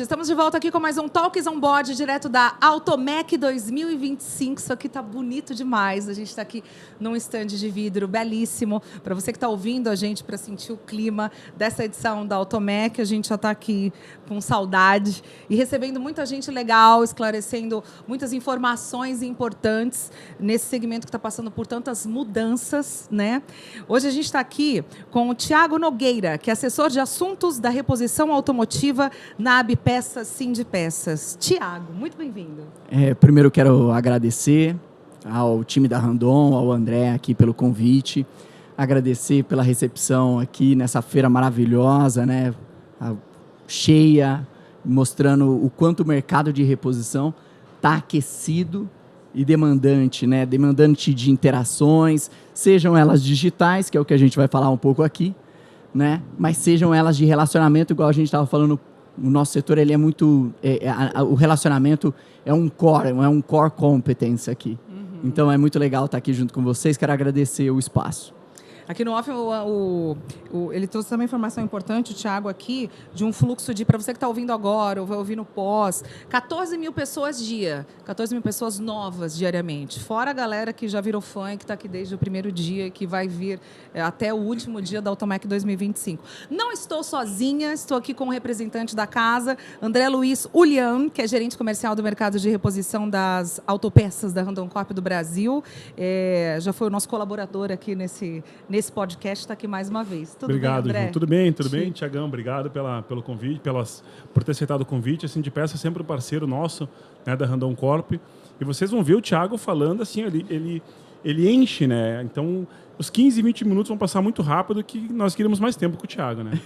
noite. Estamos de volta aqui com mais um Talks on Board, direto da Automec 2025. Isso aqui tá bonito demais. A gente está aqui num stand de vidro belíssimo. Para você que está ouvindo a gente, para sentir o clima dessa edição da Automec, a gente já está aqui com saudade e recebendo muita gente legal, esclarecendo muitas informações importantes nesse segmento que está passando por tantas mudanças, né? Hoje a gente está aqui com o Thiago Nogueira, que é assessor de assuntos da reposição automotiva na Abpeças Sindpeças. Thiago, muito bem-vindo. Primeiro eu quero agradecer ao time da Randon, ao André aqui pelo convite, agradecer pela recepção aqui nessa feira maravilhosa, né? Cheia, mostrando o quanto o mercado de reposição está aquecido e demandante, né? Demandante de interações, sejam elas digitais, que é o que a gente vai falar um pouco aqui, né? Mas sejam elas de relacionamento, igual a gente estava falando, o nosso setor ele é muito... o relacionamento é um core competence aqui. Uhum. Então é muito legal estar aqui junto com vocês, quero agradecer o espaço. Aqui no off, ele trouxe também informação importante, o Thiago, aqui, de um fluxo de, para você que está ouvindo agora, ou vai ouvir no pós, 14 mil pessoas dia, 14 mil pessoas novas diariamente. Fora a galera que já virou fã, que está aqui desde o primeiro dia e que vai vir até o último dia da Automec 2025. Não estou sozinha, estou aqui com o representante da casa, André Luiz Ulian, que é gerente comercial do mercado de reposição das autopeças da Randon Corp do Brasil. Já foi o nosso colaborador aqui nesse podcast, está aqui mais uma vez. Tudo obrigado, bem, André? Ju. Tudo bem, Tiagão. Obrigado pelo convite, por ter aceitado o convite. A Sindpeças é sempre um parceiro nosso, né, da Randon Corp. E vocês vão ver o Thiago falando assim, ele enche, né? Então, os 15, 20 minutos vão passar muito rápido, que nós queríamos mais tempo com o Thiago, né?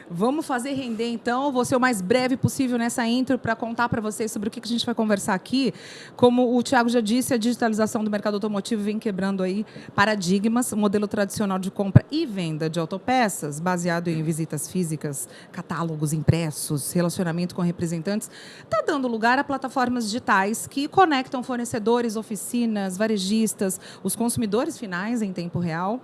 Vamos fazer render, então. Vou ser o mais breve possível nessa intro para contar para vocês sobre o que a gente vai conversar aqui. Como o Thiago já disse, a digitalização do mercado automotivo vem quebrando aí paradigmas. O modelo tradicional de compra e venda de autopeças, baseado em visitas físicas, catálogos impressos, relacionamento com representantes, está dando lugar a plataformas digitais que conectam fornecedores, oficinas, varejistas, os consumidores finais em tempo real.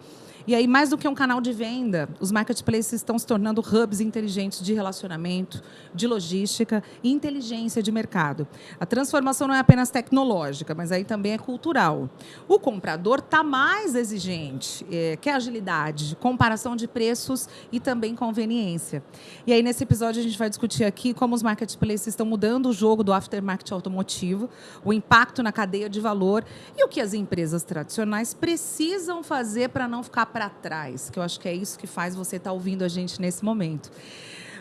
E aí, mais do que um canal de venda, os marketplaces estão se tornando hubs inteligentes de relacionamento, de logística e inteligência de mercado. A transformação não é apenas tecnológica, mas aí também é cultural. O comprador está mais exigente, quer agilidade, comparação de preços e também conveniência. E aí, nesse episódio, a gente vai discutir aqui como os marketplaces estão mudando o jogo do aftermarket automotivo, o impacto na cadeia de valor e o que as empresas tradicionais precisam fazer para não ficar para trás, que eu acho que é isso que faz você estar ouvindo a gente nesse momento.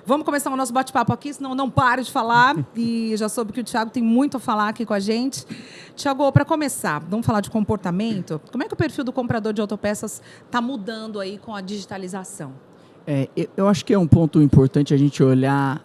Vamos começar o nosso bate-papo aqui, senão não paro de falar, e já soube que o Thiago tem muito a falar aqui com a gente. Thiago, para começar, vamos falar de comportamento. Como é que o perfil do comprador de autopeças está mudando aí com a digitalização? Eu acho que é um ponto importante a gente olhar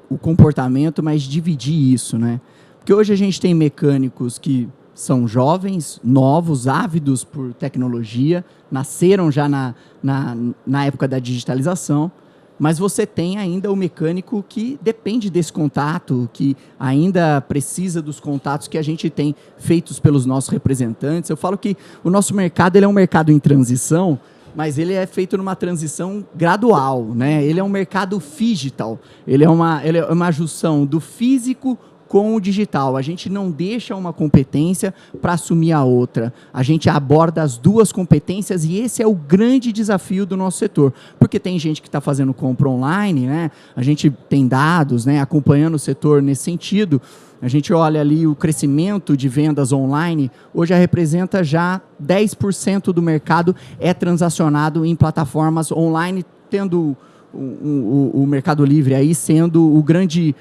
o comportamento, mas dividir isso, né? Porque hoje a gente tem mecânicos que são jovens, novos, ávidos por tecnologia, nasceram já na época da digitalização, mas você tem ainda o mecânico que depende desse contato, que ainda precisa dos contatos que a gente tem feitos pelos nossos representantes. Eu falo que o nosso mercado ele é um mercado em transição, mas ele é feito numa transição gradual, né? Ele é um mercado phygital, ele é uma junção do físico com o digital. A gente não deixa uma competência para assumir a outra. A gente aborda as duas competências e esse é o grande desafio do nosso setor. Porque tem gente que está fazendo compra online, né? A gente tem dados, né, acompanhando o setor nesse sentido. A gente olha ali o crescimento de vendas online, hoje representa já 10% do mercado é transacionado em plataformas online, tendo o Mercado Livre aí sendo o grande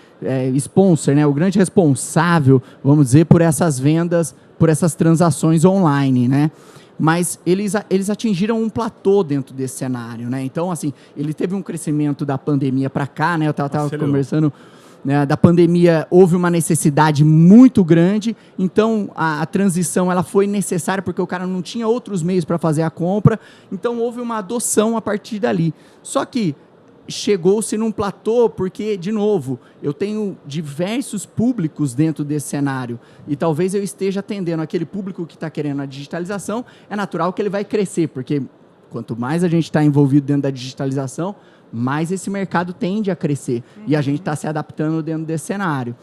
sponsor, né, o grande responsável, vamos dizer, por essas vendas, por essas transações online, né? Mas eles atingiram um platô dentro desse cenário, né? Então, assim, ele teve um crescimento da pandemia para cá, né? Eu estava conversando, né, da pandemia, houve uma necessidade muito grande, então a transição ela foi necessária porque o cara não tinha outros meios para fazer a compra, então houve uma adoção a partir dali. Só que chegou-se num platô porque, de novo, eu tenho diversos públicos dentro desse cenário e talvez eu esteja atendendo aquele público que está querendo a digitalização, é natural que ele vai crescer, porque Quanto mais a gente está envolvido dentro da digitalização, mais esse mercado tende a crescer. E a gente está se adaptando dentro desse cenário.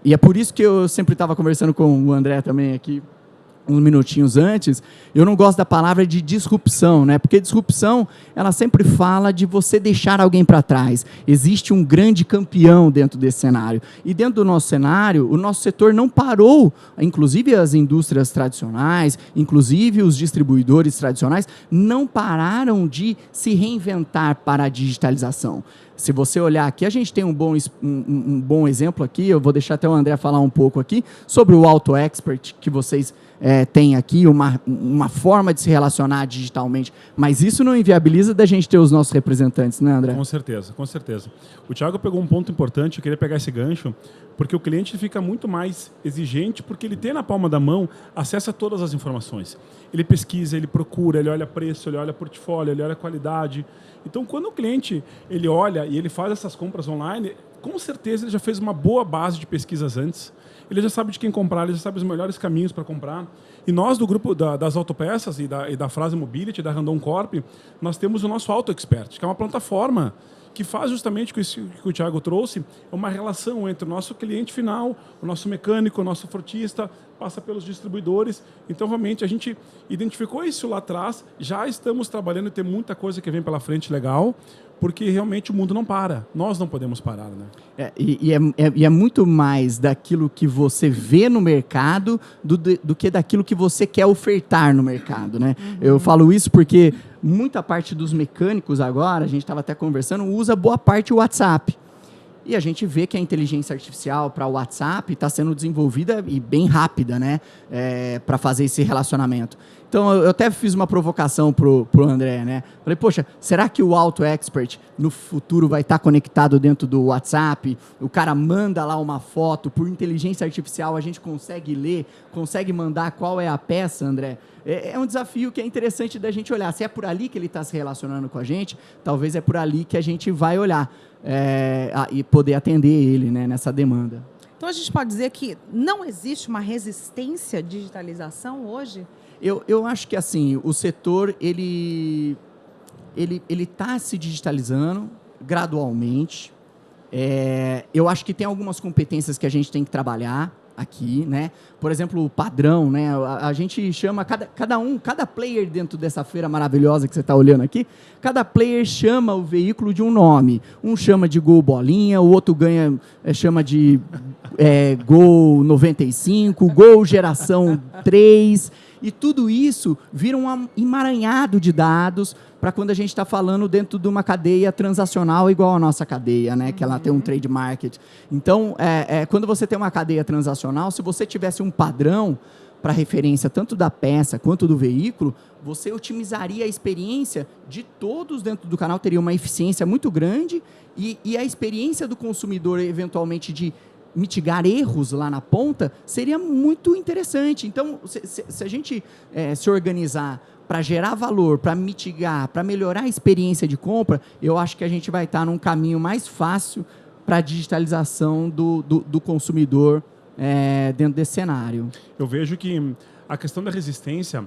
E é por isso que eu sempre estava conversando com o André também aqui, uns minutinhos antes, eu não gosto da palavra de disrupção, né? Porque disrupção, ela sempre fala de você deixar alguém para trás. Existe um grande campeão dentro desse cenário. E dentro do nosso cenário, o nosso setor não parou, inclusive as indústrias tradicionais, inclusive os distribuidores tradicionais, não pararam de se reinventar para a digitalização. Se você olhar aqui, a gente tem um bom exemplo aqui, eu vou deixar até o André falar um pouco aqui, sobre o Auto Expert, que vocês têm aqui, uma forma de se relacionar digitalmente, mas isso não inviabiliza da gente ter os nossos representantes, né, André? Com certeza, com certeza. O Thiago pegou um ponto importante, eu queria pegar esse gancho, porque o cliente fica muito mais exigente, porque ele tem na palma da mão acesso a todas as informações. Ele pesquisa, ele procura, ele olha preço, ele olha portfólio, ele olha qualidade. Então, quando o cliente ele olha e ele faz essas compras online, com certeza ele já fez uma boa base de pesquisas antes. Ele já sabe de quem comprar, ele já sabe os melhores caminhos para comprar. E nós, do grupo das autopeças e da Frase Mobility, da Randon Corp, nós temos o nosso Auto Expert, que é uma plataforma que faz justamente o que o Thiago trouxe, é uma relação entre o nosso cliente final, o nosso mecânico, o nosso frotista, passa pelos distribuidores. Então, realmente, a gente identificou isso lá atrás, já estamos trabalhando e tem muita coisa que vem pela frente legal, porque realmente o mundo não para. Nós não podemos parar, né? E é muito mais daquilo que você vê no mercado do que daquilo que você quer ofertar no mercado, né? Eu falo isso porque muita parte dos mecânicos agora, a gente estava até conversando, usa boa parte o WhatsApp. E a gente vê que a inteligência artificial para o WhatsApp está sendo desenvolvida e bem rápida, né? Para fazer esse relacionamento. Então, eu até fiz uma provocação pro André, né? Falei, poxa, será que o Auto Expert no futuro vai estar conectado dentro do WhatsApp? O cara manda lá uma foto, por inteligência artificial a gente consegue ler, consegue mandar qual é a peça, André? É um desafio que é interessante da gente olhar. Se é por ali que ele está se relacionando com a gente, talvez é por ali que a gente vai olhar e poder atender ele, né, nessa demanda. Então, a gente pode dizer que não existe uma resistência à digitalização hoje? Eu acho que assim, o setor ele está se digitalizando gradualmente. Eu acho que tem algumas competências que a gente tem que trabalhar aqui, né? Por exemplo, o padrão, né? A gente chama cada player dentro dessa feira maravilhosa que você está olhando aqui, cada player chama o veículo de um nome. Um chama de Gol Bolinha, o outro chama de Gol 95, Gol Geração 3, e tudo isso vira um emaranhado de dados para quando a gente está falando dentro de uma cadeia transacional igual a nossa cadeia, né? Que ela tem um trade market. Então, quando você tem uma cadeia transacional, se você tivesse um padrão para referência tanto da peça quanto do veículo, você otimizaria a experiência de todos dentro do canal, teria uma eficiência muito grande e a experiência do consumidor, eventualmente, de mitigar erros lá na ponta, seria muito interessante. Então, se a gente se organizar para gerar valor, para mitigar, para melhorar a experiência de compra, eu acho que a gente vai estar num caminho mais fácil para a digitalização do consumidor dentro desse cenário. Eu vejo que a questão da resistência,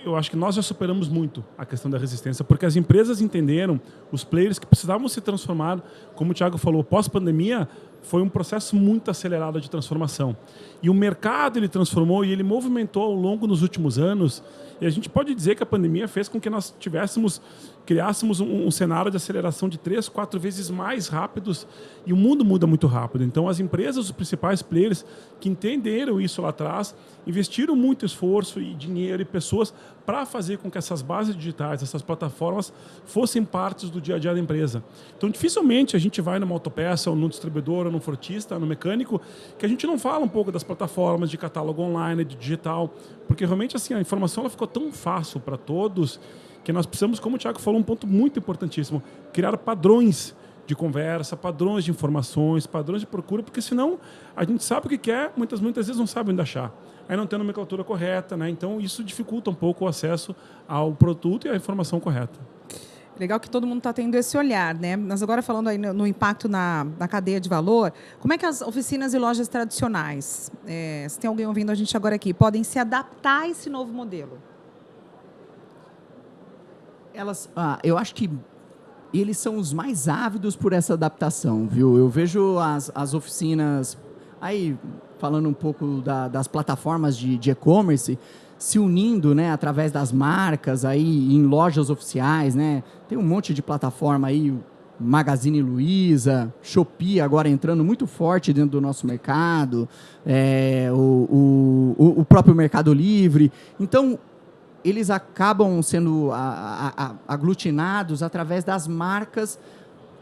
eu acho que nós já superamos muito a questão da resistência, porque as empresas entenderam, os players que precisavam se transformar, como o Thiago falou, pós-pandemia, foi um processo muito acelerado de transformação. E o mercado ele transformou e ele movimentou ao longo dos últimos anos. E a gente pode dizer que a pandemia fez com que nós criássemos um cenário de aceleração de 3, 4 vezes mais rápidos. E o mundo muda muito rápido. Então, as empresas, os principais players que entenderam isso lá atrás, investiram muito esforço e dinheiro e pessoas para fazer com que essas bases digitais, essas plataformas, fossem partes do dia a dia da empresa. Então, dificilmente a gente vai numa autopeça, ou num distribuidor, ou num frotista, no mecânico, que a gente não fala um pouco das plataformas de catálogo online, de digital, porque realmente assim, a informação ela ficou tão fácil para todos que nós precisamos, como o Thiago falou, um ponto muito importantíssimo, criar padrões de conversa, padrões de informações, padrões de procura, porque senão a gente sabe o que quer, muitas vezes não sabe onde achar. Aí não tem a nomenclatura correta, né? Então isso dificulta um pouco o acesso ao produto e à informação correta. Legal que todo mundo está tendo esse olhar, né? Nós agora falando aí no impacto na cadeia de valor, como é que as oficinas e lojas tradicionais, se tem alguém ouvindo a gente agora aqui, podem se adaptar a esse novo modelo? Eu acho que eles são os mais ávidos por essa adaptação, viu? Eu vejo as oficinas, aí falando um pouco das plataformas de e-commerce, se unindo, né, através das marcas, aí em lojas oficiais, né? Tem um monte de plataforma aí, Magazine Luiza, Shopee agora entrando muito forte dentro do nosso mercado, o próprio Mercado Livre. Então, eles acabam sendo aglutinados através das marcas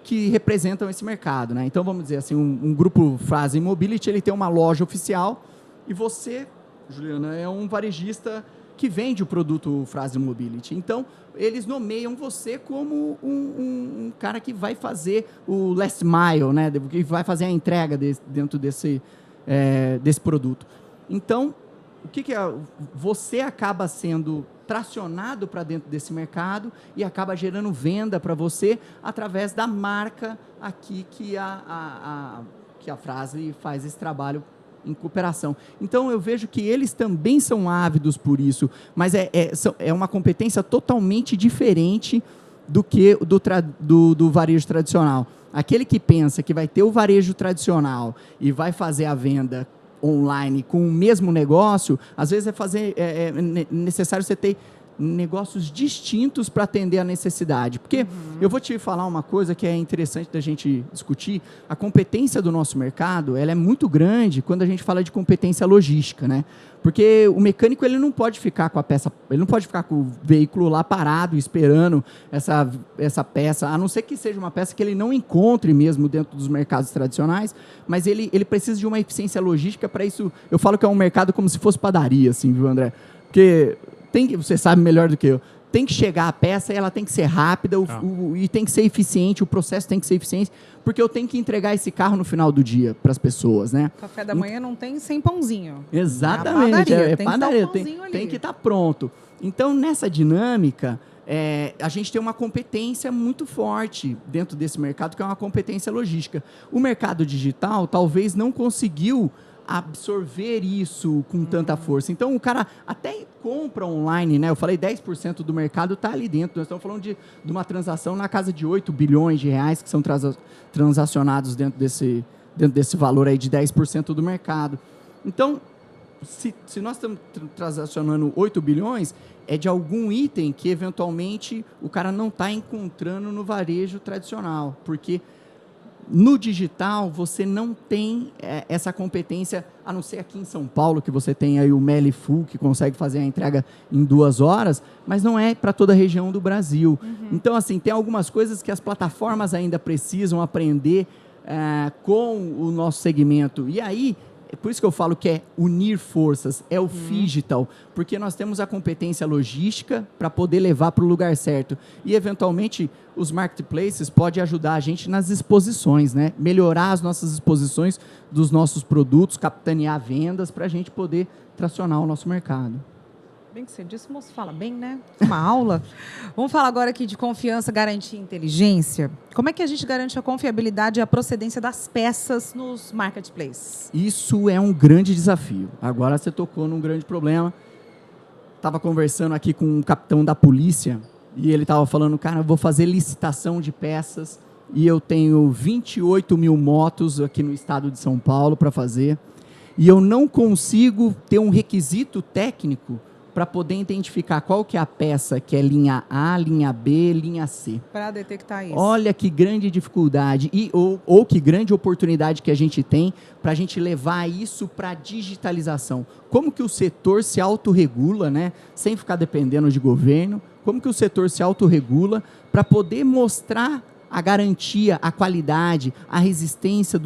que representam esse mercado, né? Então, vamos dizer assim, um grupo Fras-le Mobility, ele tem uma loja oficial e você, Juliana, é um varejista que vende o produto Fras-le Mobility. Então, eles nomeiam você como um cara que vai fazer o last mile, né? Que vai fazer a entrega dentro desse produto. Então, o que é? Você acaba sendo tracionado para dentro desse mercado e acaba gerando venda para você através da marca aqui que a Fras-le faz esse trabalho em cooperação. Então, eu vejo que eles também são ávidos por isso, mas é uma competência totalmente diferente do que do varejo tradicional. Aquele que pensa que vai ter o varejo tradicional e vai fazer a venda online com o mesmo negócio, às vezes é necessário você ter negócios distintos para atender a necessidade. Porque eu vou te falar uma coisa que é interessante da gente discutir. A competência do nosso mercado, ela é muito grande quando a gente fala de competência logística, né? Porque o mecânico, ele não pode ficar com a peça, ele não pode ficar com o veículo lá parado, esperando essa peça, a não ser que seja uma peça que ele não encontre mesmo dentro dos mercados tradicionais, mas ele precisa de uma eficiência logística para isso. Eu falo que é um mercado como se fosse padaria, assim, viu, André? Porque você sabe melhor do que eu, tem que chegar a peça e ela tem que ser rápida e tem que ser eficiente, o processo tem que ser eficiente, porque eu tenho que entregar esse carro no final do dia para as pessoas, né? Café da manhã não tem sem pãozinho. Exatamente, padaria, tem que estar pronto. Então, nessa dinâmica, a gente tem uma competência muito forte dentro desse mercado, que é uma competência logística. O mercado digital talvez não conseguiu absorver isso com tanta força. Então, o cara até compra online, né? Eu falei 10% do mercado está ali dentro. Nós estamos falando de uma transação na casa de 8 bilhões de reais que são transacionados dentro desse valor aí de 10% do mercado. Então, se nós estamos transacionando 8 bilhões, é de algum item que, eventualmente, o cara não está encontrando no varejo tradicional, porque no digital, você não tem essa competência, a não ser aqui em São Paulo, que você tem aí o Melifu, que consegue fazer a entrega em 2 horas, mas não é para toda a região do Brasil. Então, assim, tem algumas coisas que as plataformas ainda precisam aprender com o nosso segmento. E aí, é por isso que eu falo que é unir forças, é o phygital, porque nós temos a competência logística para poder levar para o lugar certo. E, eventualmente, os marketplaces podem ajudar a gente nas exposições, né? Melhorar as nossas exposições dos nossos produtos, capitanear vendas para a gente poder tracionar o nosso mercado. Bem que você disse, moço, fala bem, né? Uma aula. Vamos falar agora aqui de confiança, garantia e inteligência. Como é que a gente garante a confiabilidade e a procedência das peças nos marketplaces? Isso é um grande desafio. Agora você tocou num grande problema. Estava conversando aqui com um capitão da polícia e ele estava falando, cara, eu vou fazer licitação de peças e eu tenho 28 mil motos aqui no estado de São Paulo para fazer e eu não consigo ter um requisito técnico para poder identificar qual que é a peça que é linha A, linha B, linha C. Para detectar isso. Olha que grande dificuldade ou que grande oportunidade que a gente tem para a gente levar isso para a digitalização. Como que o setor se autorregula, né, sem ficar dependendo de governo, como que o setor se autorregula para poder mostrar a garantia, a qualidade, a resistência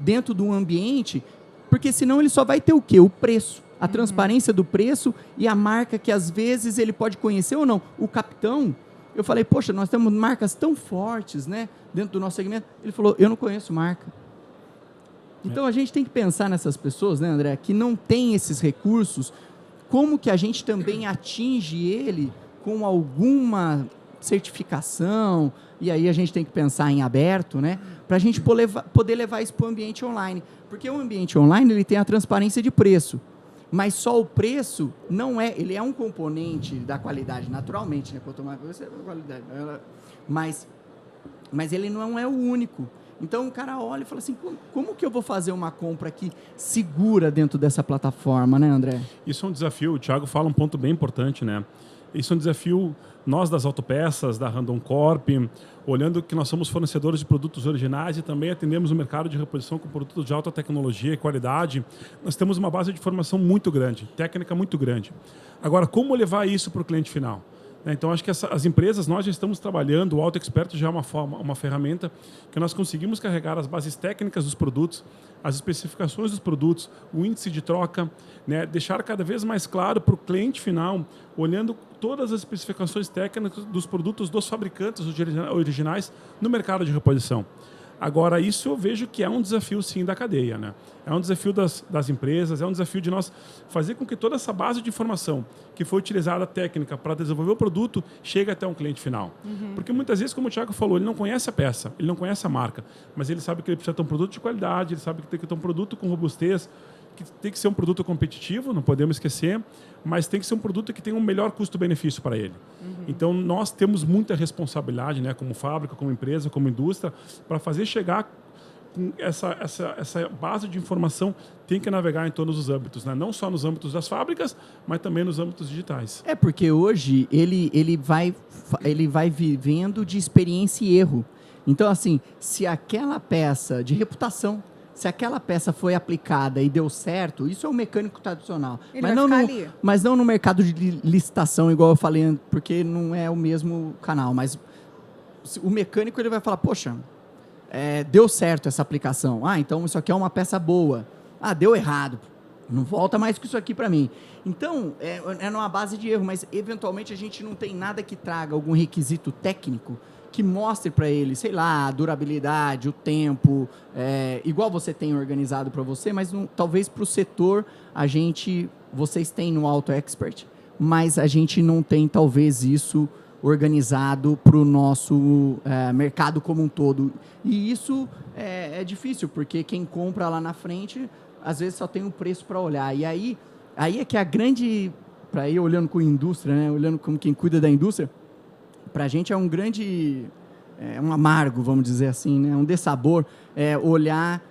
dentro do ambiente, porque senão ele só vai ter o quê? O preço. A transparência do preço e a marca que, às vezes, ele pode conhecer ou não. O capitão, eu falei, poxa, nós temos marcas tão fortes, né, dentro do nosso segmento. Ele falou, eu não conheço marca. Então, a gente tem que pensar nessas pessoas, né, André, que não têm esses recursos, como que a gente também atinge ele com alguma certificação, e aí a gente tem que pensar em aberto, né, para a gente poder levar isso para o ambiente online. Porque o ambiente online ele tem a transparência de preço. Mas só o preço não é... Ele é um componente da qualidade, naturalmente, né? Quanto mais você qualidade, mas ele não é o único. Então, o cara olha e fala assim, como que eu vou fazer uma compra aqui segura dentro dessa plataforma, né, André? Isso é um desafio. O Thiago fala um ponto bem importante, né? Isso é um desafio, nós das autopeças, da Randon Corp, olhando que nós somos fornecedores de produtos originais e também atendemos o mercado de reposição com produtos de alta tecnologia e qualidade, nós temos uma base de informação muito grande, técnica muito grande. Agora, como levar isso para o cliente final? Então, acho que as empresas, nós já estamos trabalhando, o Auto Expert já é uma ferramenta que nós conseguimos carregar as bases técnicas dos produtos, as especificações dos produtos, o índice de troca, né? Deixar cada vez mais claro para o cliente final, olhando todas as especificações técnicas dos produtos dos fabricantes originais no mercado de reposição. Agora, isso eu vejo que é um desafio, sim, da cadeia, né? É um desafio das empresas, é um desafio de nós fazer com que toda essa base de informação que foi utilizada técnica para desenvolver o produto chegue até um cliente final. Porque muitas vezes, como o Thiago falou, ele não conhece a peça, ele não conhece a marca, mas ele sabe que ele precisa ter um produto de qualidade, ele sabe que tem que ter um produto com robustez, que tem que ser um produto competitivo, não podemos esquecer, mas tem que ser um produto que tenha um melhor custo-benefício para ele. Então, nós temos muita responsabilidade, né, como fábrica, como empresa, como indústria, para fazer chegar com essa base de informação, tem que navegar em todos os âmbitos, né? Não só nos âmbitos das fábricas, mas também nos âmbitos digitais. É porque hoje ele vai vivendo de experiência e erro. Então, assim, se aquela peça de reputação, se aquela peça foi aplicada e deu certo, isso é um mecânico tradicional. Mas não no mercado de licitação, igual eu falei, porque não é o mesmo canal. Mas o mecânico ele vai falar, poxa, deu certo essa aplicação. Ah, então isso aqui é uma peça boa. Ah, deu errado. Não volta mais com isso aqui para mim. Então, é numa base de erro, mas eventualmente a gente não tem nada que traga algum requisito técnico que mostre para ele, sei lá, a durabilidade, o tempo, igual você tem organizado para você, mas talvez para o setor vocês têm no Auto Expert, mas a gente não tem talvez isso organizado para o nosso mercado como um todo. E isso é difícil, porque quem compra lá na frente, às vezes só tem um preço para olhar. E aí é que a grande, para ir olhando com a indústria, né, olhando como quem cuida da indústria, para a gente é um grande, um amargo, vamos dizer assim, né? Um dessabor, olhar,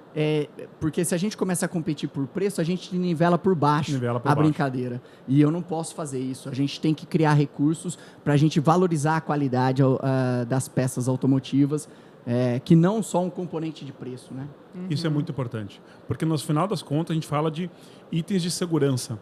porque se a gente começa a competir por preço, a gente nivela por baixo brincadeira. E eu não posso fazer isso. A gente tem que criar recursos para a gente valorizar a qualidade das peças automotivas, que não só um componente de preço, né? Isso é muito importante, porque no final das contas a gente fala de itens de segurança,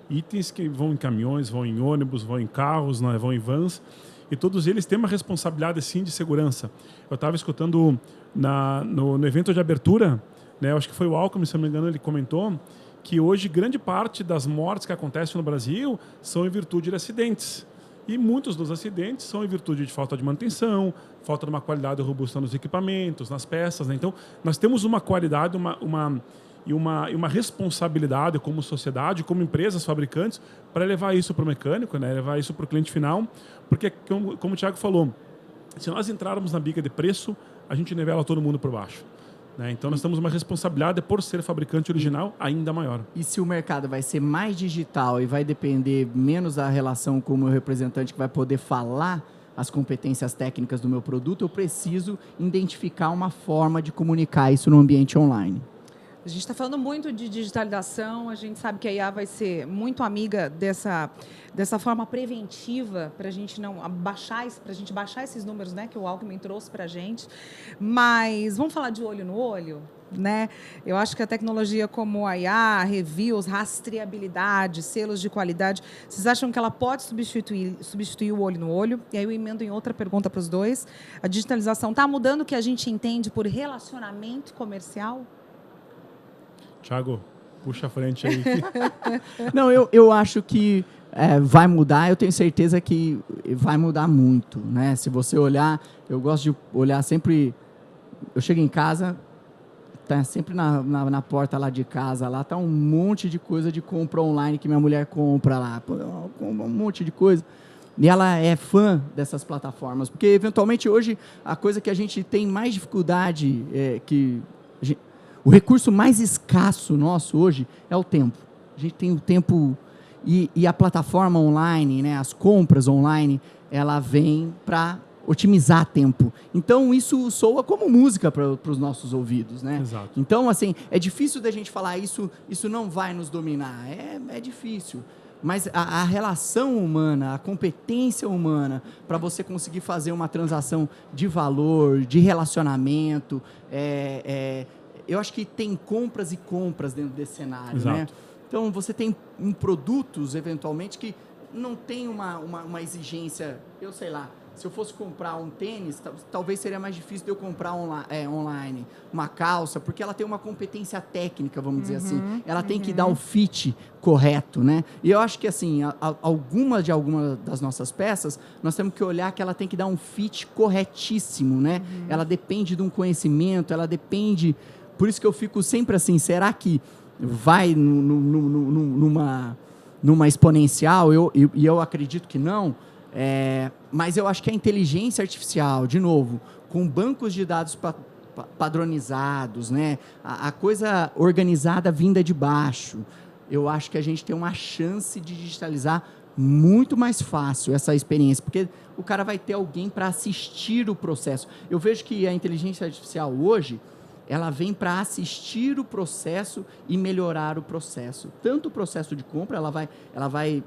itens que vão em caminhões, vão em ônibus, vão em carros, né? Vão em vans. E todos eles têm uma responsabilidade, sim, de segurança. Eu estava escutando no evento de abertura, né, eu acho que foi o Alckmin, se não me engano, ele comentou que hoje grande parte das mortes que acontecem no Brasil são em virtude de acidentes. E muitos dos acidentes são em virtude de falta de manutenção, falta de uma qualidade robusta nos equipamentos, nas peças, né? Então, nós temos uma qualidade, uma responsabilidade como sociedade, como empresas, fabricantes, para levar isso para o mecânico, né? Levar isso para o cliente final, porque, como o Thiago falou, se nós entrarmos na briga de preço, a gente nivela todo mundo por baixo, né? Então, nós temos uma responsabilidade, por ser fabricante original, ainda maior. E se o mercado vai ser mais digital e vai depender menos da relação com o meu representante que vai poder falar as competências técnicas do meu produto, eu preciso identificar uma forma de comunicar isso no ambiente online. A gente está falando muito de digitalização, a gente sabe que a IA vai ser muito amiga dessa forma preventiva para a gente não baixar esses números, né, que o Alckmin trouxe para a gente. Mas vamos falar de olho no olho, né? Eu acho que a tecnologia como a IA, reviews, rastreabilidade, selos de qualidade, vocês acham que ela pode substituir o olho no olho? E aí eu emendo em outra pergunta para os dois. A digitalização está mudando o que a gente entende por relacionamento comercial? Thiago, puxa a frente aí. Não, eu acho que vai mudar, eu tenho certeza que vai mudar muito, né? Se você olhar, eu gosto de olhar sempre, eu chego em casa, tá sempre na porta lá de casa, lá tá um monte de coisa de compra online que minha mulher compra lá, um monte de coisa. E ela é fã dessas plataformas, porque eventualmente hoje a coisa que a gente tem mais dificuldade, o recurso mais escasso nosso hoje é o tempo. A gente tem o tempo... E a plataforma online, né, as compras online, ela vem para otimizar tempo. Então, isso soa como música para os nossos ouvidos, né? Exato. Então, assim, é difícil da gente falar isso não vai nos dominar. É difícil. Mas a relação humana, a competência humana, para você conseguir fazer uma transação de valor, de relacionamento, eu acho que tem compras e compras dentro desse cenário, Exato. né? Então, você tem produtos, eventualmente, que não tem uma exigência, eu sei lá, se eu fosse comprar um tênis, talvez seria mais difícil de eu comprar online uma calça, porque ela tem uma competência técnica, vamos dizer assim. Ela tem que dar o fit correto, né? E eu acho que, assim, algumas das nossas peças, nós temos que olhar que ela tem que dar um fit corretíssimo, né? Ela depende de um conhecimento, ela depende... Por isso que eu fico sempre assim, será que vai numa exponencial? E eu acredito que não. Mas eu acho que a inteligência artificial, de novo, com bancos de dados padronizados, né? A coisa organizada vinda de baixo, eu acho que a gente tem uma chance de digitalizar muito mais fácil essa experiência, porque o cara vai ter alguém para assistir o processo. Eu vejo que a inteligência artificial hoje, ela vem para assistir o processo e melhorar o processo. Tanto o processo de compra, ela vai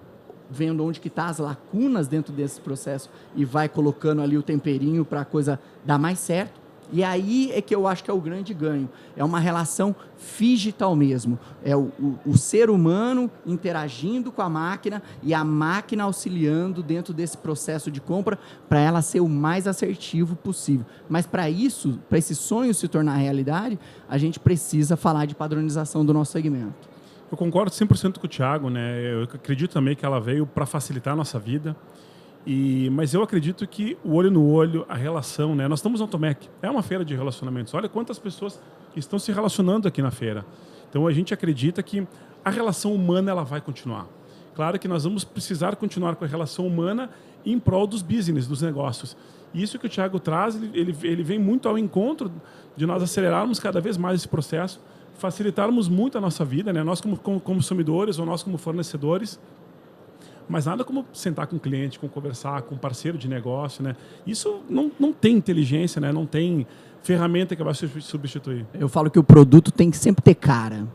vendo onde que está as lacunas dentro desse processo e vai colocando ali o temperinho para a coisa dar mais certo. E aí é que eu acho que é o grande ganho. É uma relação digital mesmo. É o ser humano interagindo com a máquina e a máquina auxiliando dentro desse processo de compra para ela ser o mais assertivo possível. Mas para isso, para esse sonho se tornar realidade, a gente precisa falar de padronização do nosso segmento. Eu concordo 100% com o Thiago, né? Eu acredito também que ela veio para facilitar a nossa vida. Mas eu acredito que o olho no olho, a relação, né? Nós estamos no Automec, é uma feira de relacionamentos. Olha quantas pessoas estão se relacionando aqui na feira. Então a gente acredita que a relação humana ela vai continuar. Claro que nós vamos precisar continuar com a relação humana em prol dos business, dos negócios. E isso que o Thiago traz, ele vem muito ao encontro de nós acelerarmos cada vez mais esse processo, facilitarmos muito a nossa vida, né? Nós como consumidores ou nós como fornecedores. Mas nada como sentar com o cliente, conversar com um parceiro de negócio, né? Isso não tem inteligência, né? Não tem ferramenta que vai substituir. Eu falo que o produto tem que sempre ter cara.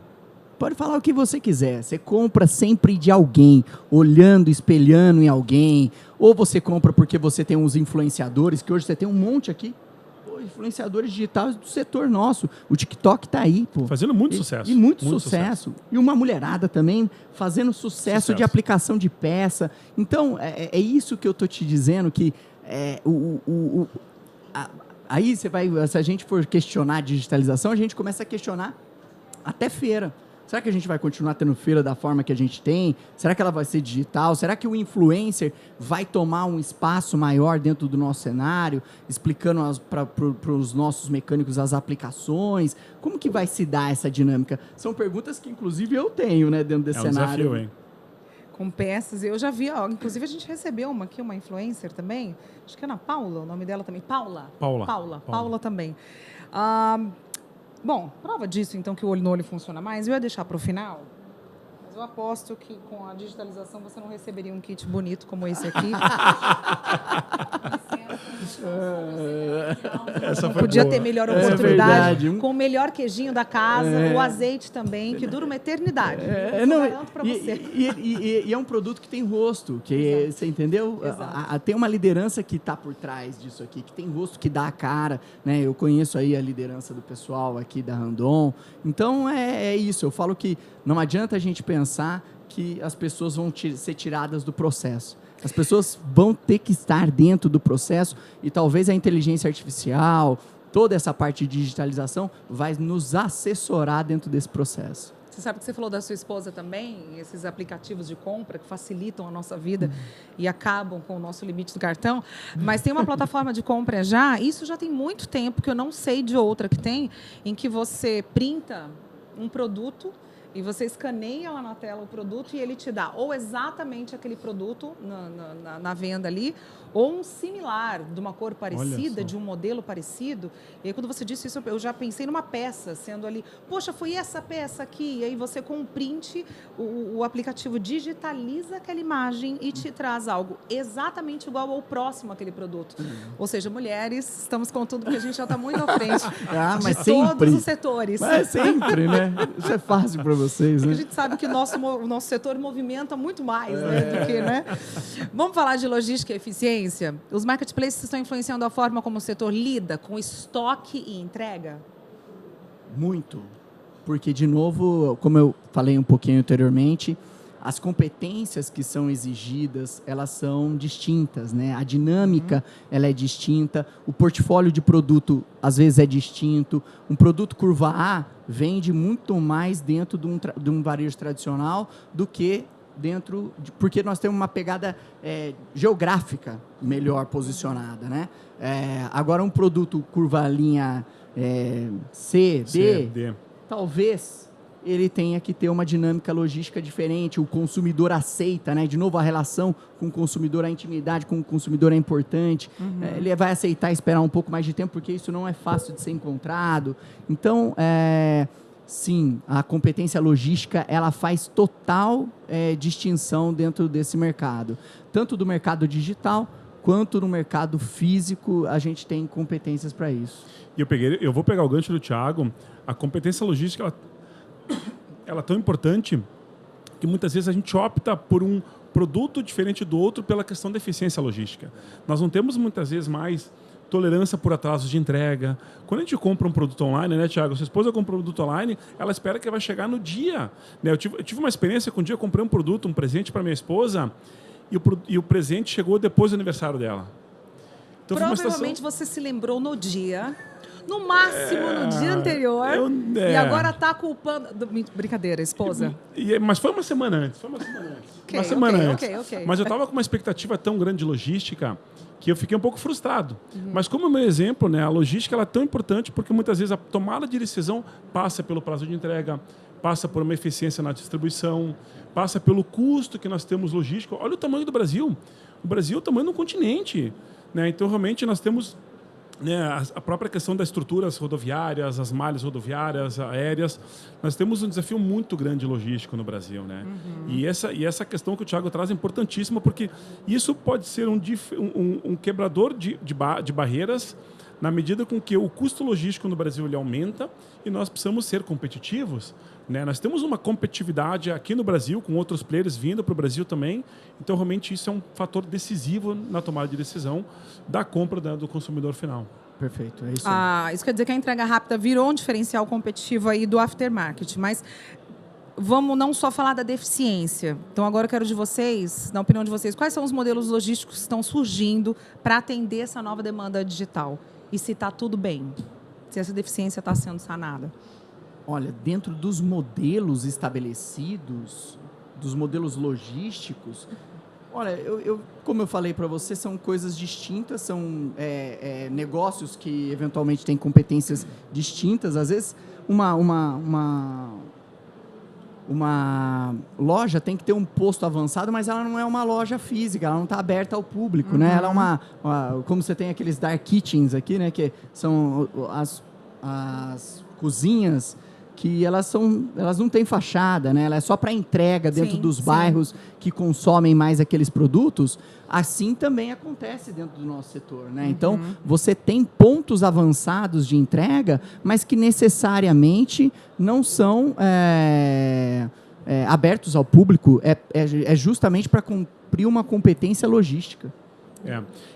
Pode falar o que você quiser. Você compra sempre de alguém, olhando, espelhando em alguém. Ou você compra porque você tem uns influenciadores, que hoje você tem um monte aqui. Influenciadores digitais do setor nosso. O TikTok está aí, pô. Fazendo muito sucesso. E muito sucesso. E uma mulherada também fazendo sucesso de aplicação de peça. Então, é isso que eu estou te dizendo, que aí você vai, se a gente for questionar a digitalização, a gente começa a questionar até feira. Será que a gente vai continuar tendo feira da forma que a gente tem? Será que ela vai ser digital? Será que o influencer vai tomar um espaço maior dentro do nosso cenário, explicando para os nossos mecânicos as aplicações? Como que vai se dar essa dinâmica? São perguntas que, inclusive, eu tenho, né, dentro desse cenário. Desafio, hein? Com peças, eu já vi, inclusive a gente recebeu uma influencer também, acho que é Ana Paula, o nome dela também, Paula também. Bom, prova disso, então, que o olho no olho funciona mais. Eu ia deixar para o final, mas eu aposto que com a digitalização você não receberia um kit bonito como esse aqui. Essa foi podia boa. ter melhor oportunidade, verdade. com o melhor queijinho da casa, o azeite também, que dura uma eternidade. Eu garanto para você. E é um produto que tem rosto, que você entendeu? Tem uma liderança que está por trás disso aqui, que tem rosto, que dá a cara, né? Eu conheço aí a liderança do pessoal aqui da Randon. Então, é isso. Eu falo que não adianta a gente pensar que as pessoas vão ser tiradas do processo. As pessoas vão ter que estar dentro do processo e talvez a inteligência artificial, toda essa parte de digitalização, vai nos assessorar dentro desse processo. Você sabe que você falou da sua esposa também, esses aplicativos de compra que facilitam a nossa vida e acabam com o nosso limite do cartão. Mas tem uma plataforma de compra isso já tem muito tempo, que eu não sei de outra que tem, em que você printa um produto E você escaneia lá na tela o produto e ele te dá ou exatamente aquele produto na venda ali, ou um similar, de uma cor parecida, de um modelo parecido. E aí, quando você disse isso, eu já pensei numa peça sendo ali, poxa, foi essa peça aqui. E aí você, com um print, o aplicativo digitaliza aquela imagem e te traz algo exatamente igual ou próximo àquele produto. Ou seja, mulheres, estamos com tudo, porque a gente já está muito à frente mas de sempre. todos os setores. Mas sempre, né? Isso é fácil para vocês, né? A gente sabe que o nosso setor movimenta muito mais, né, do que, né? Vamos falar de logística e eficiência? Os marketplaces estão influenciando a forma como o setor lida com estoque e entrega? Muito. Porque, de novo, como eu falei um pouquinho anteriormente, as competências que são exigidas, elas são distintas, né? A dinâmica, ela é distinta, o portfólio de produto, às vezes, é distinto. Um produto curva A vende muito mais dentro de um varejo tradicional do que porque nós temos uma pegada geográfica melhor posicionada, né? Agora, um produto curva linha C, D, talvez ele tenha que ter uma dinâmica logística diferente, o consumidor aceita, né? De novo, a relação com o consumidor, a intimidade com o consumidor é importante. Ele vai aceitar esperar um pouco mais de tempo, porque isso não é fácil de ser encontrado. Então, sim, a competência logística, ela faz total distinção dentro desse mercado. Tanto do mercado digital, quanto no mercado físico, a gente tem competências para isso. E eu vou pegar o gancho do Thiago. A competência logística, ela é tão importante que muitas vezes a gente opta por um produto diferente do outro pela questão da eficiência logística. Nós não temos muitas vezes mais tolerância por atrasos de entrega. Quando a gente compra um produto online, né, Thiago? Sua esposa compra um produto online, ela espera que vai chegar no dia. Né? Eu tive uma experiência que um dia eu comprei um produto, um presente para minha esposa, e o presente chegou depois do aniversário dela. Então, provavelmente você se lembrou no dia, no máximo no dia anterior, e agora está culpando... Brincadeira, esposa. Mas foi uma semana antes. Okay. Mas eu estava com uma expectativa tão grande de logística que eu fiquei um pouco frustrado. Mas como o meu exemplo, né, a logística ela é tão importante porque muitas vezes a tomada de decisão passa pelo prazo de entrega, passa por uma eficiência na distribuição, passa pelo custo que nós temos logístico. Olha o tamanho do Brasil. O Brasil é o tamanho de um continente. Né? Então, realmente, nós temos... Né, a própria questão das estruturas rodoviárias, as malhas rodoviárias, aéreas, nós temos um desafio muito grande logístico no Brasil, né? E essa questão que o Thiago traz é importantíssima porque isso pode ser um quebrador de barreiras na medida com que o custo logístico no Brasil ele aumenta e nós precisamos ser competitivos. Né? Nós temos uma competitividade aqui no Brasil, com outros players vindo para o Brasil também. Então, realmente, isso é um fator decisivo na tomada de decisão da compra do consumidor final. Perfeito, é isso. Isso quer dizer que a entrega rápida virou um diferencial competitivo aí do aftermarket, mas vamos não só falar da deficiência. Então, agora eu quero de vocês, na opinião de vocês, quais são os modelos logísticos que estão surgindo para atender essa nova demanda digital? E se está tudo bem? Se essa deficiência está sendo sanada? Olha, dentro dos modelos estabelecidos, dos modelos logísticos, olha, como eu falei para você, são coisas distintas, são negócios que eventualmente têm competências distintas. Às vezes, uma loja tem que ter um posto avançado, mas ela não é uma loja física, ela não está aberta ao público, né? Ela é como você tem aqueles dark kitchens aqui, né? Que são as cozinhas que elas não têm fachada, né? Ela é só para entrega dentro dos bairros que consomem mais aqueles produtos. Assim também acontece dentro do nosso setor, né? Então, você tem pontos avançados de entrega, mas que necessariamente não são abertos ao público. É justamente para cumprir uma competência logística.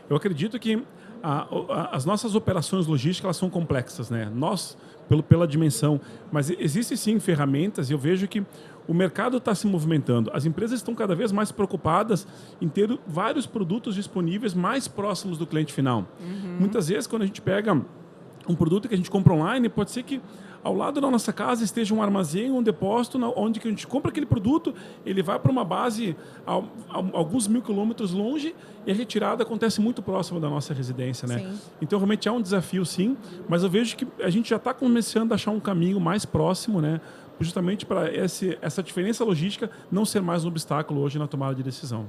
Eu acredito que as nossas operações logísticas elas são complexas, né? Nós pela dimensão, mas existem sim ferramentas e eu vejo que o mercado está se movimentando. As empresas estão cada vez mais preocupadas em ter vários produtos disponíveis mais próximos do cliente final. Muitas vezes, quando a gente pega um produto que a gente compra online, pode ser que ao lado da nossa casa esteja um armazém, um depósito, onde que a gente compra aquele produto, ele vai para uma base a alguns 1000 quilômetros longe e a retirada acontece muito próximo da nossa residência, né? Sim. Então, realmente é um desafio, sim, mas eu vejo que a gente já está começando a achar um caminho mais próximo, né, justamente para essa diferença logística não ser mais um obstáculo hoje na tomada de decisão.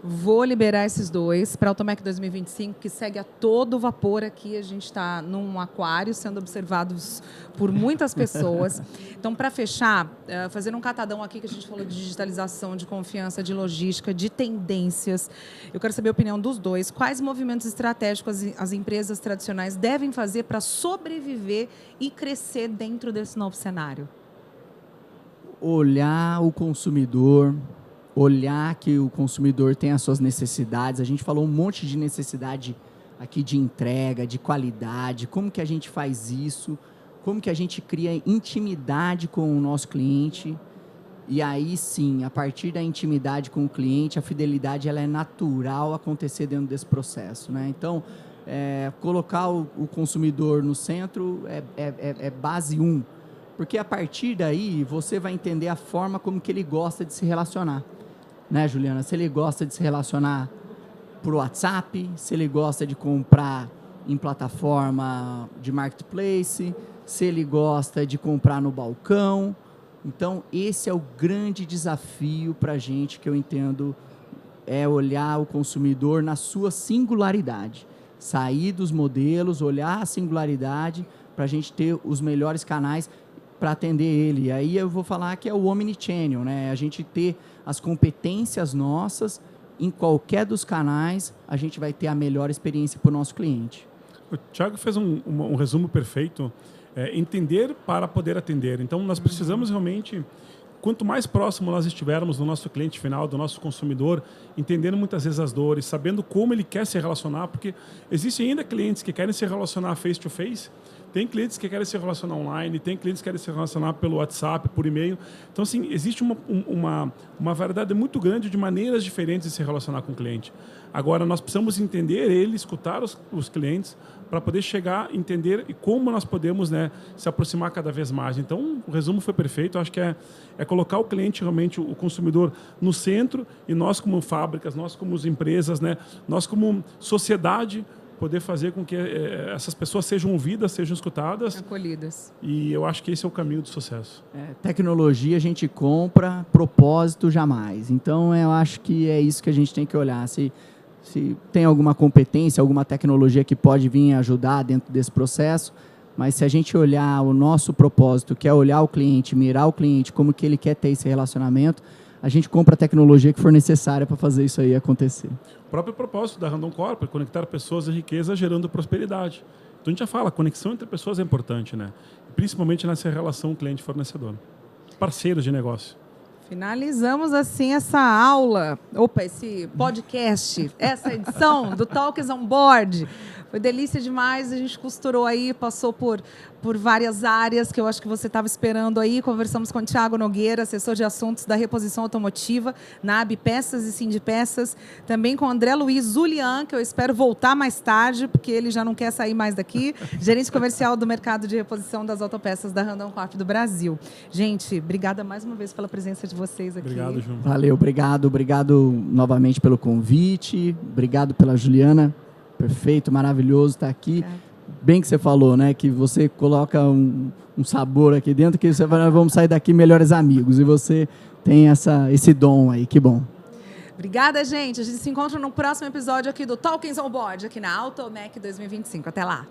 Vou liberar esses dois para a Automec 2025, que segue a todo vapor aqui. A gente está num aquário sendo observados por muitas pessoas. Então, para fechar, fazendo um catadão aqui, que a gente falou de digitalização, de confiança, de logística, de tendências. Eu quero saber a opinião dos dois. Quais movimentos estratégicos as empresas tradicionais devem fazer para sobreviver e crescer dentro desse novo cenário? Olhar o consumidor, olhar que o consumidor tem as suas necessidades. A gente falou um monte de necessidade aqui de entrega, de qualidade, como que a gente faz isso, como que a gente cria intimidade com o nosso cliente. E aí sim, a partir da intimidade com o cliente, a fidelidade ela é natural acontecer dentro desse processo, né? Então, colocar o consumidor no centro é base 1, porque a partir daí você vai entender a forma como que ele gosta de se relacionar. Né, Juliana? Se ele gosta de se relacionar por WhatsApp, se ele gosta de comprar em plataforma de marketplace, se ele gosta de comprar no balcão. Então, esse é o grande desafio para a gente, que eu entendo, é olhar o consumidor na sua singularidade. Sair dos modelos, olhar a singularidade para a gente ter os melhores canais para atender ele. E aí eu vou falar que é o omnichannel, né? A gente ter as competências nossas em qualquer dos canais, a gente vai ter a melhor experiência para o nosso cliente. O Thiago fez um resumo perfeito. Entender para poder atender. Então, nós precisamos realmente, quanto mais próximo nós estivermos do nosso cliente final, do nosso consumidor, entendendo muitas vezes as dores, sabendo como ele quer se relacionar, porque existem ainda clientes que querem se relacionar face-to-face, tem clientes que querem se relacionar online, tem clientes que querem se relacionar pelo WhatsApp, por e-mail. Então, assim, existe uma variedade muito grande de maneiras diferentes de se relacionar com o cliente. Agora, nós precisamos entender ele, escutar os clientes, para poder chegar, entender como nós podemos, né, se aproximar cada vez mais. Então, o resumo foi perfeito. Eu acho que é colocar o cliente, realmente, o consumidor, no centro, e nós como fábricas, nós como empresas, né, nós como sociedade, poder fazer com que essas pessoas sejam ouvidas, sejam escutadas. Acolhidas. E eu acho que esse é o caminho do sucesso. Tecnologia a gente compra, propósito jamais. Então, eu acho que é isso que a gente tem que olhar. Se tem alguma competência, alguma tecnologia que pode vir ajudar dentro desse processo, mas se a gente olhar o nosso propósito, que é olhar o cliente, mirar o cliente, como que ele quer ter esse relacionamento, a gente compra a tecnologia que for necessária para fazer isso aí acontecer. O próprio propósito da Randon Corp é conectar pessoas e riqueza gerando prosperidade. Então a gente já fala, a conexão entre pessoas é importante, né? Principalmente nessa relação cliente-fornecedor. Parceiros de negócio. Finalizamos assim essa aula, esse podcast, essa edição do Talks on Board. Foi delícia demais, a gente costurou aí, passou por várias áreas que eu acho que você estava esperando aí. Conversamos com o Thiago Nogueira, assessor de assuntos da reposição automotiva, na AB Peças e Sindipeças. Também com o André Luiz Zulian, que eu espero voltar mais tarde, porque ele já não quer sair mais daqui, gerente comercial do mercado de reposição das autopeças da Randon Corp do Brasil. Gente, obrigada mais uma vez pela presença de vocês aqui. Obrigado, João. Valeu, obrigado novamente pelo convite, obrigado pela Juliana. Perfeito, maravilhoso estar aqui. Bem que você falou, né? Que você coloca um sabor aqui dentro, que você fala, vamos sair daqui melhores amigos. E você tem esse dom aí, que bom. Obrigada, gente. A gente se encontra no próximo episódio aqui do Talkings on Board, aqui na Automec 2025. Até lá.